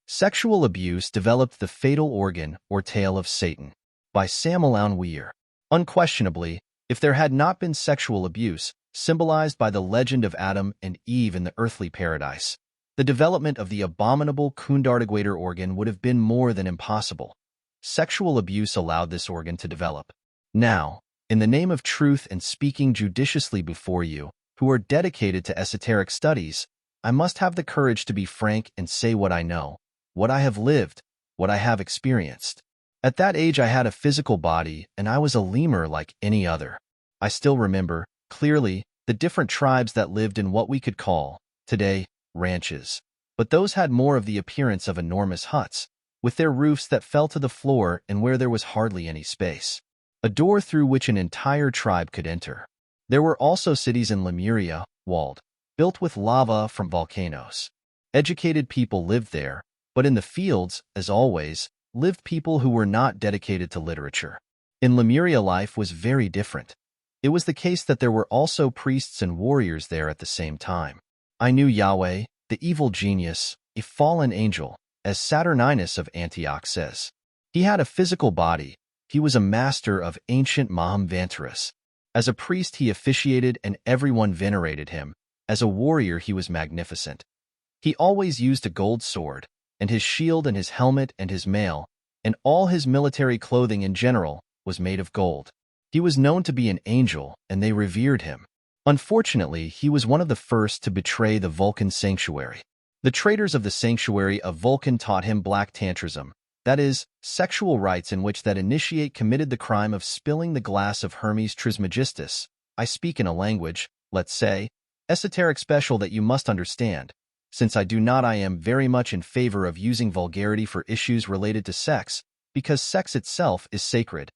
Sexual Abuse Developed the Fatal Organ or Tale of Satan by Samuel Weir. Unquestionably, if there had not been sexual abuse, symbolized by the legend of Adam and Eve in the earthly paradise, the development of the abominable Kundardigwader organ would have been more than impossible. Sexual abuse allowed this organ to develop. Now, in the name of truth and speaking judiciously before you, who are dedicated to esoteric studies, I must have the courage to be frank and say what I know, what I have lived, what I have experienced. At that age I had a physical body, and I was a lemur like any other. I still remember, clearly, the different tribes that lived in what we could call, today, ranches. But those had more of the appearance of enormous huts, with their roofs that fell to the floor and where there was hardly any space. A door through which an entire tribe could enter. There were also cities in Lemuria, walled, built with lava from volcanoes. Educated people lived there, but in the fields, as always, lived people who were not dedicated to literature. In Lemuria life was very different. It was the case that there were also priests and warriors there at the same time. I knew Yahweh, the evil genius, a fallen angel, as Saturninus of Antioch says. He had a physical body. He was a master of ancient Mahamvantaras. As a priest he officiated and everyone venerated him. As a warrior he was magnificent. He always used a gold sword, and his shield and his helmet and his mail, and all his military clothing in general, was made of gold. He was known to be an angel, and they revered him. Unfortunately, he was one of the first to betray the Vulcan sanctuary. The traitors of the sanctuary of Vulcan taught him black tantrism, that is, sexual rites in which that initiate committed the crime of spilling the glass of Hermes Trismegistus. I speak in a language, let's say, esoteric special that you must understand. Since I do not, I am very much in favor of using vulgarity for issues related to sex, because sex itself is sacred.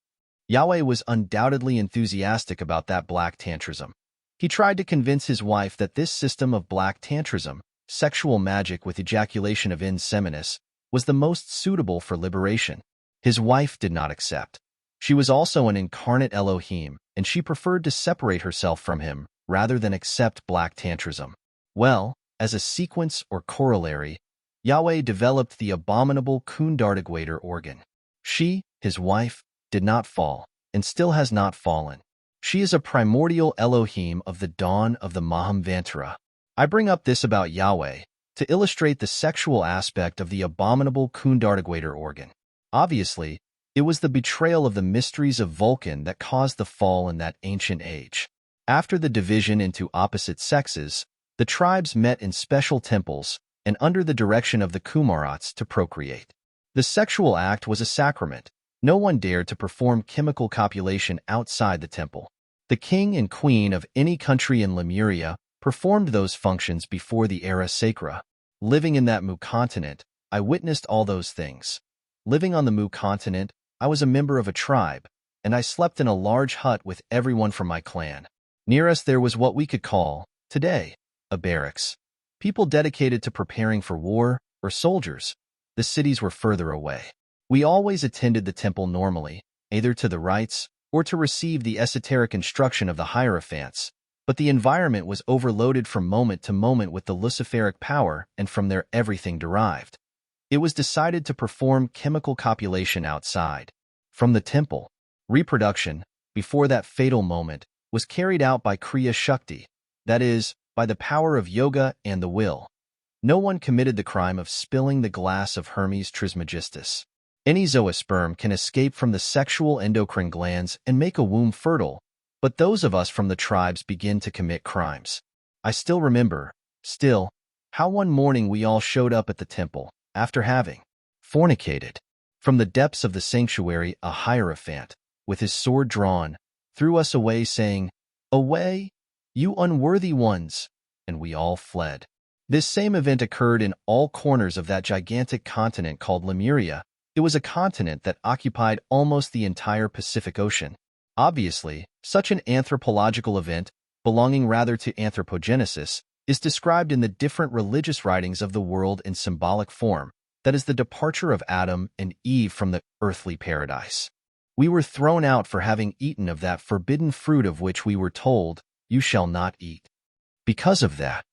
Yahweh was undoubtedly enthusiastic about that black tantrism. He tried to convince his wife that this system of black tantrism, sexual magic with ejaculation of inseminis, was the most suitable for liberation. His wife did not accept. She was also an incarnate Elohim, and she preferred to separate herself from him rather than accept black tantrism. Well, as a sequence or corollary, Yahweh developed the abominable Kundardigwader organ. She, his wife, did not fall, and still has not fallen. She is a primordial Elohim of the dawn of the Mahamvantara. I bring up this about Yahweh to illustrate the sexual aspect of the abominable Kundardigwader organ. Obviously, it was the betrayal of the mysteries of Vulcan that caused the fall in that ancient age. After the division into opposite sexes, the tribes met in special temples and under the direction of the Kumarats to procreate. The sexual act was a sacrament. No one dared to perform chemical copulation outside the temple. The king and queen of any country in Lemuria performed those functions before the era sacra. Living in that Mu continent, I witnessed all those things. Living on the Mu continent, I was a member of a tribe, and I slept in a large hut with everyone from my clan. Near us there was what we could call, today, a barracks. People dedicated to preparing for war, or soldiers. The cities were further away. We always attended the temple normally, either to the rites or to receive the esoteric instruction of the Hierophants, but the environment was overloaded from moment to moment with the Luciferic power, and from there everything derived. It was decided to perform chemical copulation outside. From the temple, reproduction, before that fatal moment, was carried out by Kriya Shakti, that is, by the power of yoga and the will. No one committed the crime of spilling the glass of Hermes Trismegistus. Any zoosperm can escape from the sexual endocrine glands and make a womb fertile, but those of us from the tribes begin to commit crimes. I still remember, how one morning we all showed up at the temple, after having fornicated. From the depths of the sanctuary a hierophant, with his sword drawn, threw us away saying, "Away, you unworthy ones," and we all fled. This same event occurred in all corners of that gigantic continent called Lemuria. It was a continent that occupied almost the entire Pacific Ocean. Obviously, such an anthropological event, belonging rather to anthropogenesis, is described in the different religious writings of the world in symbolic form, that is the departure of Adam and Eve from the earthly paradise. We were thrown out for having eaten of that forbidden fruit of which we were told, "You shall not eat." Because of that,